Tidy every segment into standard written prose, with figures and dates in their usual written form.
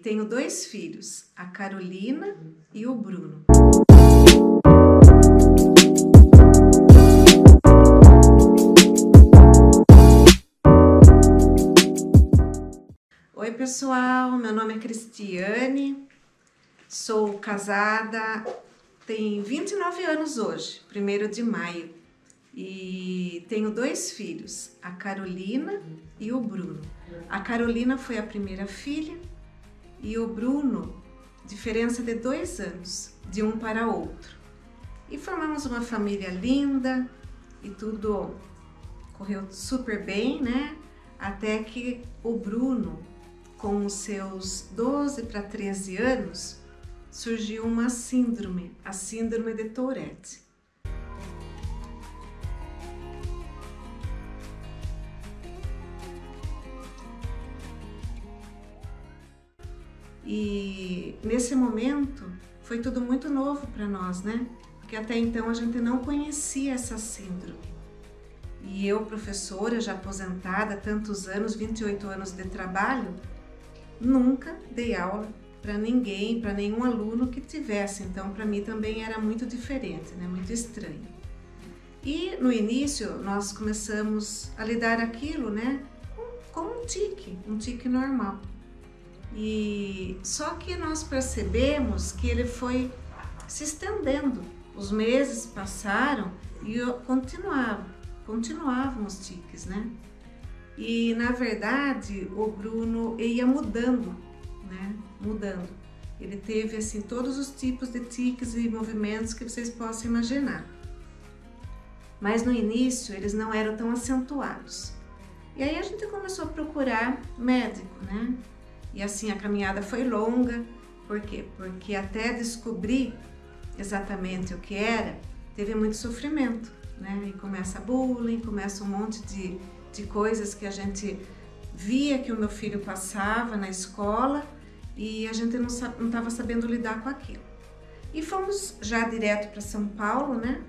tenho 2 filhos, a Carolina e o Bruno. Oi pessoal, meu nome é Cristiane, sou casada, tenho 29 anos hoje, 1º de maio, e tenho 2 filhos, a Carolina e o Bruno. A Carolina foi a primeira filha e o Bruno, diferença de 2 anos, de um para outro. E formamos uma família linda e tudo correu super bem, né? Até que o Bruno, com os seus 12 para 13 anos, surgiu uma síndrome, a síndrome de Tourette. E nesse momento foi tudo muito novo para nós, né? Porque até então a gente não conhecia essa síndrome. E eu, professora, já aposentada há tantos anos, 28 anos de trabalho, nunca dei aula para ninguém, para nenhum aluno que tivesse. Então, para mim também era muito diferente, né? Muito estranho. E no início nós começamos a lidar aquilo, né? Com um tique normal. E só que nós percebemos que ele foi se estendendo. Os meses passaram e continuávamos tiques, né? E na verdade o Bruno ia mudando, né? Mudando. Ele teve assim todos os tipos de tiques e movimentos que vocês possam imaginar. Mas no início eles não eram tão acentuados. E aí a gente começou a procurar médico, né? E assim a caminhada foi longa. Por quê? Porque até descobrir exatamente o que era, teve muito sofrimento, né? E começa bullying, começa um monte de coisas que a gente via que o meu filho passava na escola e a gente não estava sabendo lidar com aquilo. E fomos já direto para São Paulo, né?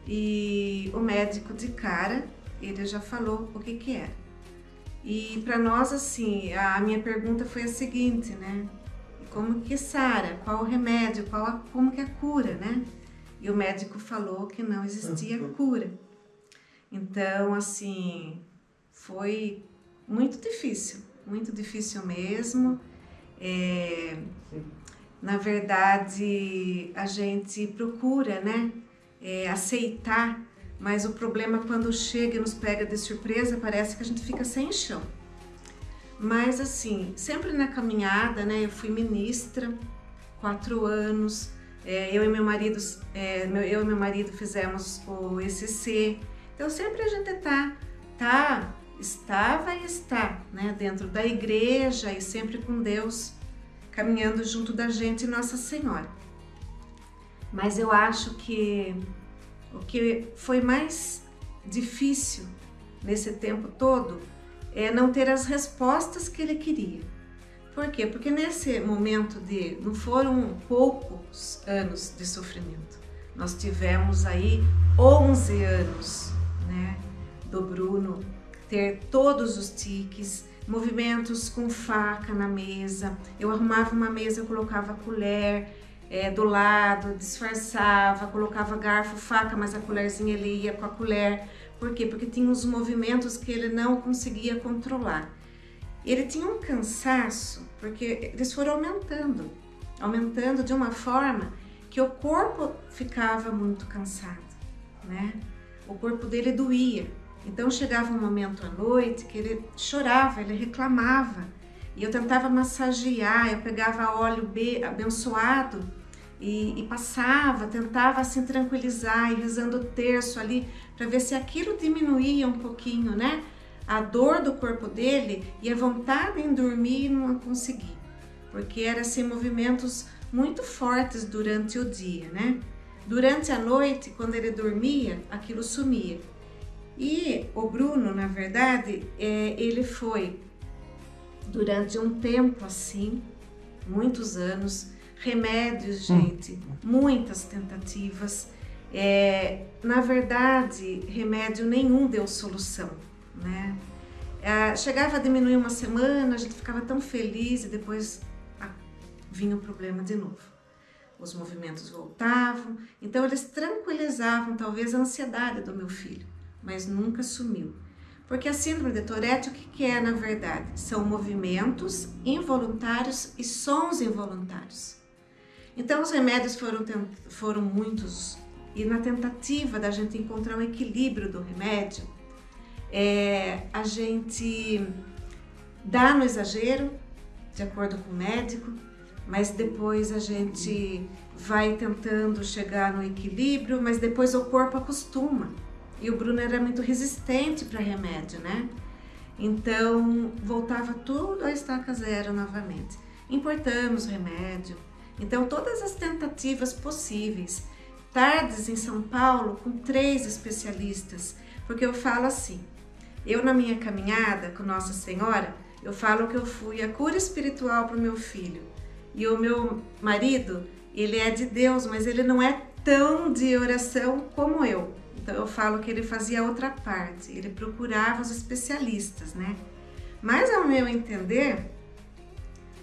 E o médico de cara, ele já falou o que era. E para nós, assim, a minha pergunta foi a seguinte, né? Como que sara? Qual o remédio? Como que é a cura, né? E o médico falou que não existia cura. Então, assim, foi muito difícil mesmo. Na verdade, a gente procura, né, aceitar, mas o problema quando chega e nos pega de surpresa, parece que a gente fica sem chão. Mas assim, sempre na caminhada, né, eu fui ministra, 4 anos, eu e meu marido fizemos o ECC, então sempre a gente estava e está, né, dentro da igreja e sempre com Deus, caminhando junto da gente e Nossa Senhora. Mas eu acho que o que foi mais difícil nesse tempo todo é não ter as respostas que ele queria. Por quê? Porque nesse momento não foram poucos anos de sofrimento. Nós tivemos aí 11 anos, né, do Bruno ter todos os tiques, movimentos com faca na mesa. Eu arrumava uma mesa, eu colocava a colher do lado, disfarçava, colocava garfo, faca, mas a colherzinha ele ia com a colher. Por quê? Porque tinha uns movimentos que ele não conseguia controlar. Ele tinha um cansaço, porque eles foram aumentando de uma forma que o corpo ficava muito cansado, né? O corpo dele doía. Então chegava um momento à noite que ele chorava, ele reclamava. E eu tentava massagear, eu pegava óleo abençoado e passava, tentava assim tranquilizar e rezando o terço ali para ver se aquilo diminuía um pouquinho, né? A dor do corpo dele e a vontade em dormir não conseguir, porque eram assim movimentos muito fortes durante o dia, né? Durante a noite, quando ele dormia, aquilo sumia. E o Bruno, na verdade, ele foi durante um tempo assim, muitos anos, remédios, gente, muitas tentativas. Na verdade, remédio nenhum deu solução, né? Chegava a diminuir uma semana, a gente ficava tão feliz e depois vinha o problema de novo. Os movimentos voltavam, então eles tranquilizavam talvez a ansiedade do meu filho, mas nunca sumiu. Porque a síndrome de Tourette, o que é na verdade? São movimentos involuntários e sons involuntários. Então os remédios foram muitos, e na tentativa da gente encontrar um equilíbrio do remédio, a gente dá no exagero, de acordo com o médico, mas depois a gente vai tentando chegar no equilíbrio, mas depois o corpo acostuma. E o Bruno era muito resistente para remédio, né? Então voltava tudo a estaca zero novamente. Importamos remédio. Então todas as tentativas possíveis. Tardes em São Paulo com 3 especialistas, porque eu falo assim, eu na minha caminhada com Nossa Senhora, eu falo que eu fui a cura espiritual para o meu filho. E o meu marido, ele é de Deus, mas ele não é tão de oração como eu. Então eu falo que ele fazia outra parte, ele procurava os especialistas, né? Mas ao meu entender,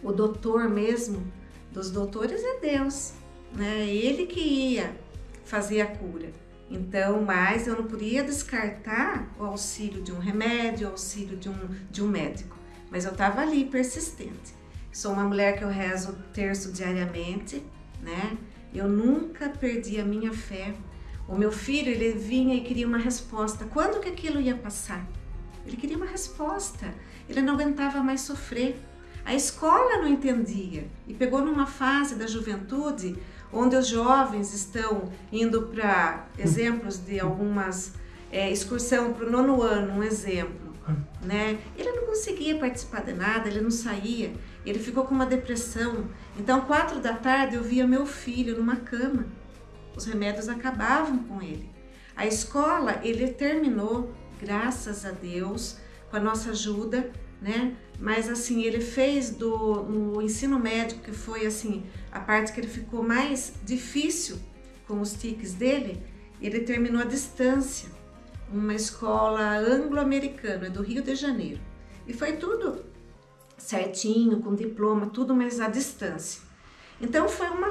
o doutor mesmo, dos doutores é Deus, né? Ele que ia fazer a cura. Então, mas eu não podia descartar o auxílio de um remédio, o auxílio de um médico. Mas eu estava ali, persistente. Sou uma mulher que eu rezo o terço diariamente, né? Eu nunca perdi a minha fé. O meu filho, ele vinha e queria uma resposta. Quando que aquilo ia passar? Ele queria uma resposta. Ele não aguentava mais sofrer. A escola não entendia. E pegou numa fase da juventude onde os jovens estão indo para exemplos de algumas excursão para o 9º ano, um exemplo, né? Ele não conseguia participar de nada, ele não saía, ele ficou com uma depressão. Então, 4 da tarde eu via meu filho numa cama, os remédios acabavam com ele. A escola, ele terminou, graças a Deus, com a nossa ajuda, né? Mas assim, ele fez no ensino médio, que foi assim, a parte que ele ficou mais difícil com os tiques dele, ele terminou à distância, uma escola anglo-americana do Rio de Janeiro. E foi tudo certinho, com diploma, tudo, mas à distância. Então foi uma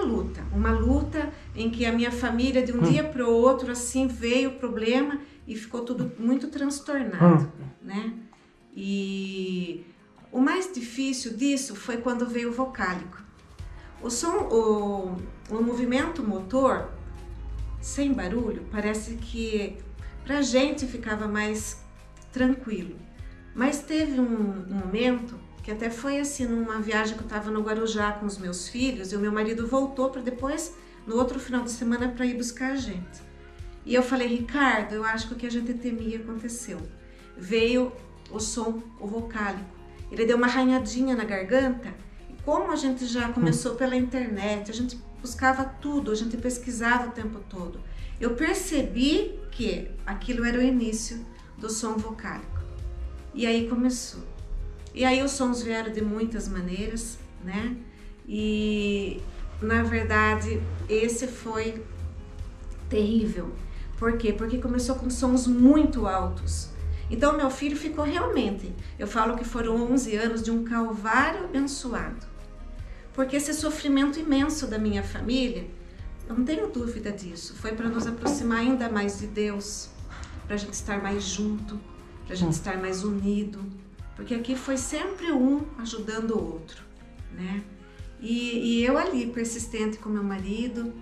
luta em que a minha família de um dia para o outro assim veio o problema e ficou tudo muito transtornado, né? E o mais difícil disso foi quando veio o vocálico. O movimento motor, sem barulho, parece que pra gente ficava mais tranquilo. Mas teve um momento que até foi assim, numa viagem que eu estava no Guarujá com os meus filhos, e o meu marido voltou para depois, no outro final de semana, para ir buscar a gente. E eu falei, Ricardo, eu acho que o que a gente temia aconteceu. Veio o som, o vocálico. Ele deu uma arranhadinha na garganta, e como a gente já começou pela internet, a gente buscava tudo, a gente pesquisava o tempo todo. Eu percebi que aquilo era o início do som vocálico. E aí começou. E aí os sons vieram de muitas maneiras, né? E na verdade esse foi terrível. Por quê? Porque começou com sons muito altos. Então meu filho ficou realmente, eu falo que foram 11 anos de um calvário abençoado. Porque esse sofrimento imenso da minha família, eu não tenho dúvida disso, foi para nos aproximar ainda mais de Deus, para a gente estar mais junto, para a gente estar mais unido, porque aqui foi sempre um ajudando o outro, né? E eu ali, persistente com meu marido,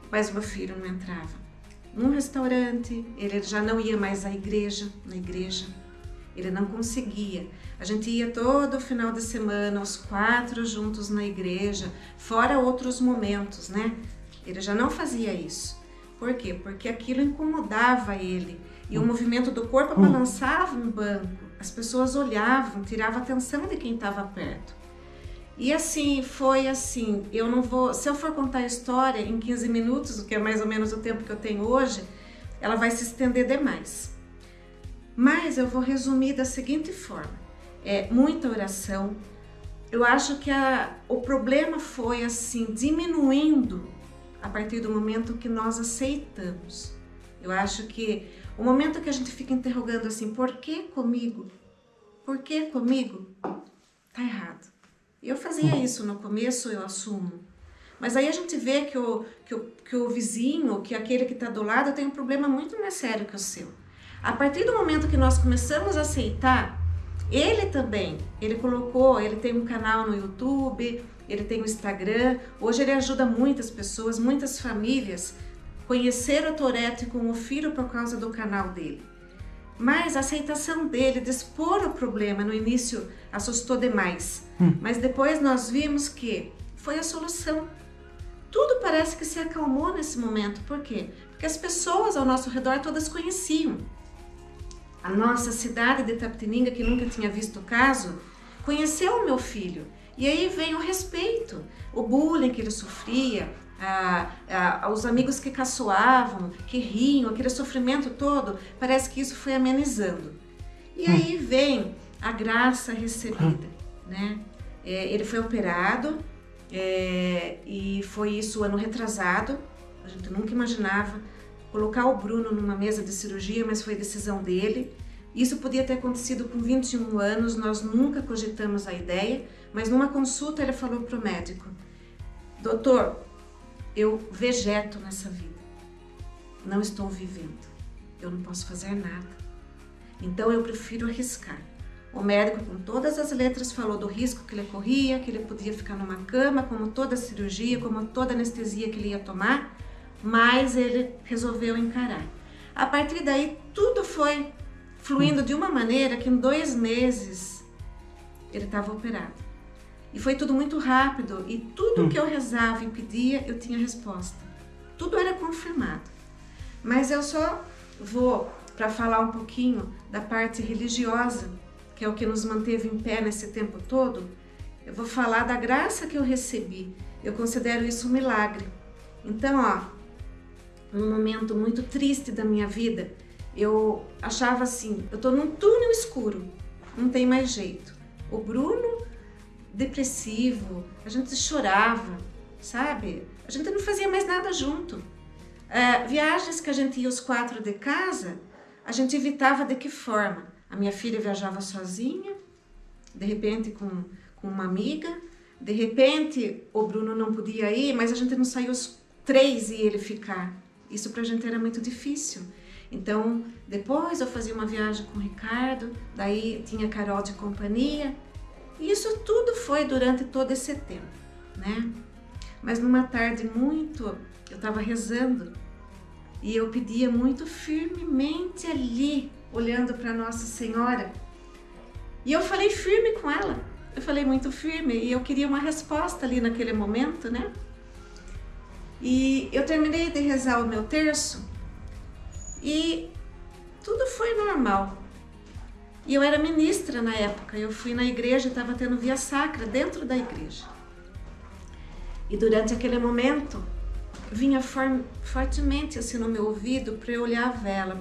mas meu filho não entrava. Num restaurante, ele já não ia mais na igreja, ele não conseguia. A gente ia todo final de semana, os 4 juntos na igreja, fora outros momentos, né? Ele já não fazia isso. Por quê? Porque aquilo incomodava ele. E o movimento do corpo balançava um banco. As pessoas olhavam, tiravam a atenção de quem estava perto. E assim, foi assim, eu não vou... Se eu for contar a história em 15 minutos, o que é mais ou menos o tempo que eu tenho hoje, ela vai se estender demais. Mas eu vou resumir da seguinte forma. Muita oração. Eu acho que o problema foi assim, diminuindo a partir do momento que nós aceitamos. Eu acho que o momento que a gente fica interrogando assim, por que comigo? Por que comigo? Tá errado. E eu fazia isso no começo, eu assumo. Mas aí a gente vê que o vizinho, que aquele que está do lado, tem um problema muito mais sério que o seu. A partir do momento que nós começamos a aceitar, ele também, ele tem um canal no YouTube, ele tem um Instagram, hoje ele ajuda muitas pessoas, muitas famílias, conhecer o Tourette com o filho por causa do canal dele. Mas a aceitação dele, de expor o problema, no início assustou demais. Mas depois nós vimos que foi a solução. Tudo parece que se acalmou nesse momento. Por quê? Porque as pessoas ao nosso redor todas conheciam. A nossa cidade de Itapetininga, que nunca tinha visto o caso, conheceu o meu filho. E aí vem o respeito, o bullying que ele sofria, os amigos que caçoavam, que riam, aquele sofrimento todo, parece que isso foi amenizando. E aí vem a graça recebida, né? Ele foi operado e foi isso ano retrasado, a gente nunca imaginava colocar o Bruno numa mesa de cirurgia, mas foi decisão dele. Isso podia ter acontecido com 21 anos, nós nunca cogitamos a ideia, mas numa consulta ele falou para o médico: doutor, eu vegeto nessa vida, não estou vivendo, eu não posso fazer nada, então eu prefiro arriscar. O médico, com todas as letras, falou do risco que ele corria, que ele podia ficar numa cama, como toda cirurgia, como toda anestesia que ele ia tomar, mas ele resolveu encarar. A partir daí, tudo foi fluindo de uma maneira que em 2 meses ele estava operado. E foi tudo muito rápido e tudo que eu rezava e pedia, eu tinha resposta. Tudo era confirmado. Mas eu só vou para falar um pouquinho da parte religiosa, que é o que nos manteve em pé nesse tempo todo. Eu vou falar da graça que eu recebi. Eu considero isso um milagre. Então, num momento muito triste da minha vida, eu achava assim, eu tô num túnel escuro, não tem mais jeito. O Bruno, depressivo, a gente chorava, sabe? A gente não fazia mais nada junto. Viagens que a gente ia os 4 de casa, a gente evitava de que forma? A minha filha viajava sozinha, de repente com uma amiga, de repente o Bruno não podia ir, mas a gente não saía os 3 e ele ficar. Isso pra gente era muito difícil. Então, depois eu fazia uma viagem com o Ricardo, daí tinha a Carol de companhia. E isso tudo foi durante todo esse tempo, né? Mas numa tarde eu estava rezando e eu pedia muito firmemente ali, olhando para Nossa Senhora. E eu falei firme com ela, eu falei muito firme e eu queria uma resposta ali naquele momento, né? E eu terminei de rezar o meu terço e tudo foi normal. E eu era ministra na época, eu fui na igreja e estava tendo via sacra dentro da igreja. E durante aquele momento, vinha fortemente assim no meu ouvido para eu olhar a vela,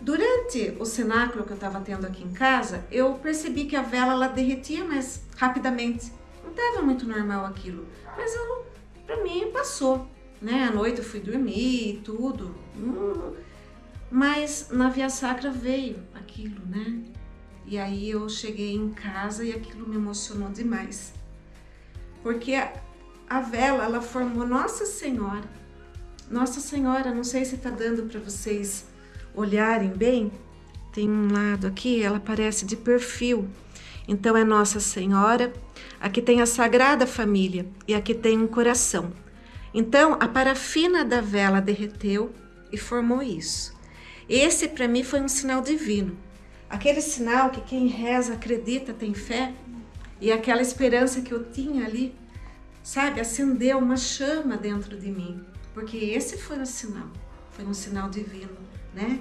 Durante o cenáculo que eu estava tendo aqui em casa, eu percebi que a vela ela derretia mais rapidamente. Não estava muito normal aquilo, mas para mim passou, né? À noite eu fui dormir e tudo, mas na via sacra veio aquilo, né? E aí eu cheguei em casa e aquilo me emocionou demais, porque a vela ela formou Nossa Senhora. Nossa Senhora, não sei se está dando para vocês olharem bem, tem um lado aqui, ela aparece de perfil, então é Nossa Senhora, aqui tem a Sagrada Família e aqui tem um coração. Então a parafina da vela derreteu e formou isso. Esse para mim foi um sinal divino, aquele sinal que quem reza acredita, tem fé, e aquela esperança que eu tinha ali, sabe, acendeu uma chama dentro de mim, porque esse foi um sinal divino, né?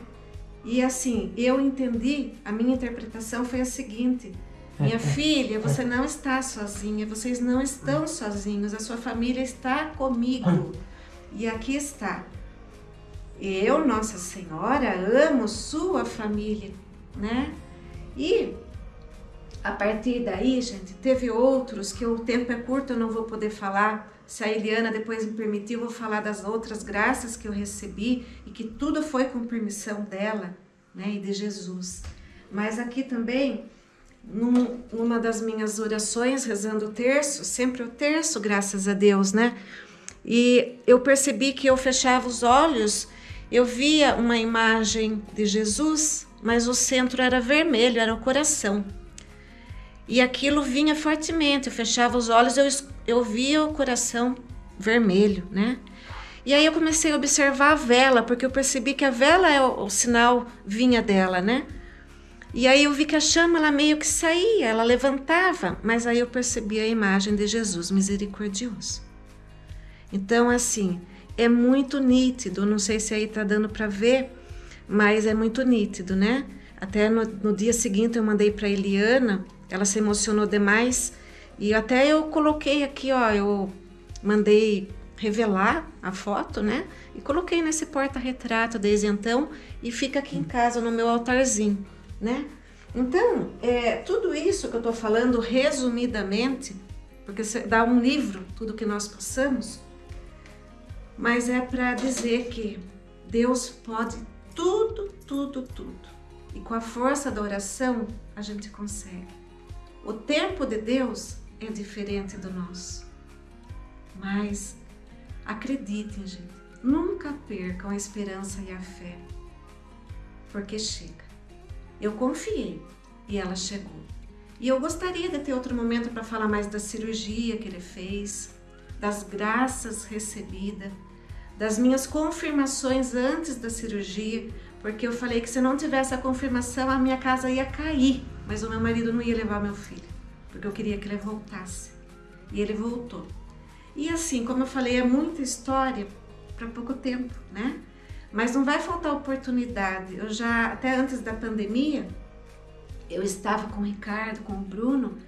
E assim, eu entendi, a minha interpretação foi a seguinte: minha filha, você não está sozinha, vocês não estão sozinhos, a sua família está comigo. E aqui está. Eu, Nossa Senhora, amo sua família, né? E a partir daí, gente, teve outros que o tempo é curto, eu não vou poder falar. Se a Eliana depois me permitir, eu vou falar das outras graças que eu recebi e que tudo foi com permissão dela, né, e de Jesus. Mas aqui também numa das minhas orações, rezando o terço, sempre o terço, graças a Deus, né? E eu percebi que eu fechava os olhos, eu via uma imagem de Jesus, mas o centro era vermelho, era o coração. E aquilo vinha fortemente, eu fechava os olhos, eu via o coração vermelho, né? E aí eu comecei a observar a vela, porque eu percebi que a vela é o sinal vinha dela, né? E aí eu vi que a chama, ela meio que saía, ela levantava, mas aí eu percebi a imagem de Jesus misericordioso. Então, assim, é muito nítido, não sei se aí tá dando para ver, mas é muito nítido, né? Até no dia seguinte eu mandei para Eliana, ela se emocionou demais, e até eu coloquei aqui, ó, eu mandei revelar a foto, né? E coloquei nesse porta-retrato desde então, e fica aqui em casa, no meu altarzinho, né? Então, tudo isso que eu tô falando resumidamente, porque dá um livro, tudo que nós passamos, mas é para dizer que Deus pode tudo, tudo, tudo. E com a força da oração, a gente consegue. O tempo de Deus é diferente do nosso. Mas acreditem, gente, nunca percam a esperança e a fé, porque chega. Eu confiei e ela chegou. E eu gostaria de ter outro momento para falar mais da cirurgia que ele fez, das graças recebidas, das minhas confirmações antes da cirurgia, porque eu falei que se não tivesse a confirmação, a minha casa ia cair, mas o meu marido não ia levar meu filho, porque eu queria que ele voltasse. E ele voltou. E assim, como eu falei, é muita história para pouco tempo, né? Mas não vai faltar oportunidade. Eu já, até antes da pandemia, eu estava com o Ricardo, com o Bruno,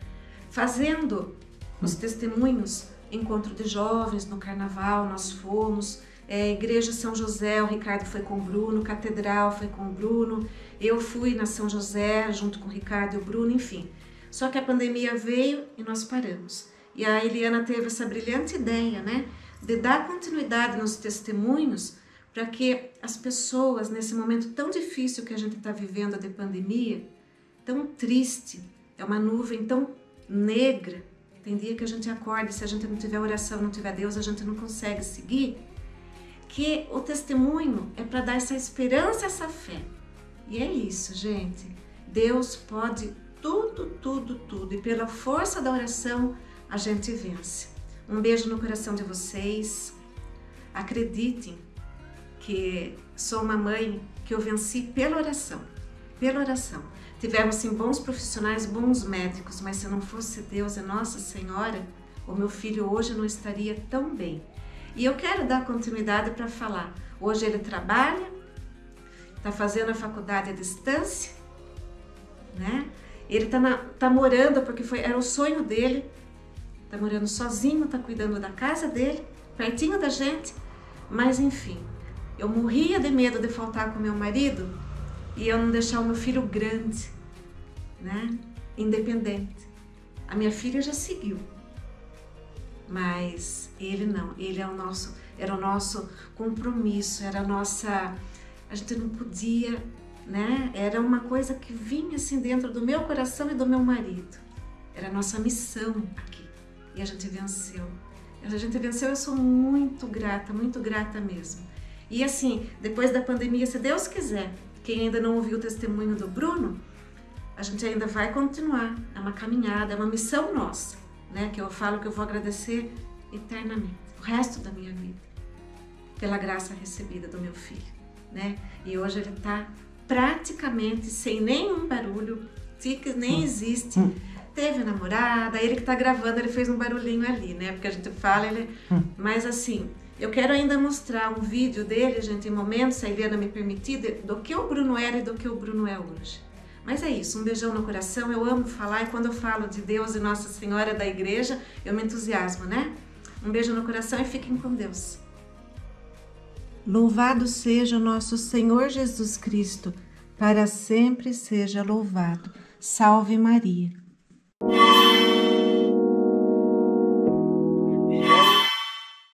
fazendo os testemunhos, encontro de jovens no carnaval, nós fomos, Igreja São José, o Ricardo foi com o Bruno, Catedral foi com o Bruno, eu fui na São José junto com o Ricardo e o Bruno, enfim. Só que a pandemia veio e nós paramos. E a Eliana teve essa brilhante ideia, né, de dar continuidade nos testemunhos para que as pessoas, nesse momento tão difícil que a gente está vivendo de pandemia, tão triste, é uma nuvem tão negra, tem dia que a gente acorda e se a gente não tiver oração, não tiver Deus, a gente não consegue seguir, que o testemunho é para dar essa esperança, essa fé. E é isso, gente. Deus pode tudo, tudo, tudo. E pela força da oração, a gente vence. Um beijo no coração de vocês. Acreditem que sou uma mãe que eu venci pela oração. Pela oração. Tivemos, sim, bons profissionais, bons médicos, mas se não fosse Deus e Nossa Senhora, o meu filho hoje não estaria tão bem. E eu quero dar continuidade para falar. Hoje ele trabalha, está fazendo a faculdade à distância, né? Ele tá morando, porque era o sonho dele, tá morando sozinho, tá cuidando da casa dele, pertinho da gente, mas enfim, eu morria de medo de faltar com meu marido e eu não deixar o meu filho grande, né? Independente. A minha filha já seguiu. Mas ele não, ele era o nosso compromisso, era a nossa, a gente não podia, né? Era uma coisa que vinha assim dentro do meu coração e do meu marido. Era a nossa missão aqui. E a gente venceu. A gente venceu, eu sou muito grata mesmo. E assim, depois da pandemia, se Deus quiser, quem ainda não ouviu o testemunho do Bruno, a gente ainda vai continuar. É uma caminhada, é uma missão nossa, né? Que eu falo que eu vou agradecer eternamente, o resto da minha vida, pela graça recebida do meu filho, né? E hoje ele tá praticamente sem nenhum barulho, tiques nem existe. Teve namorada, ele que tá gravando, ele fez um barulhinho ali, né? Porque a gente fala, ele... Mas assim, eu quero ainda mostrar um vídeo dele, gente, em momentos, se a Eliana me permitir, do que o Bruno era e do que o Bruno é hoje. Mas é isso, um beijão no coração, eu amo falar e quando eu falo de Deus e Nossa Senhora da Igreja, eu me entusiasmo, né? Um beijo no coração e fiquem com Deus. Louvado seja o nosso Senhor Jesus Cristo, para sempre seja louvado. Salve Maria.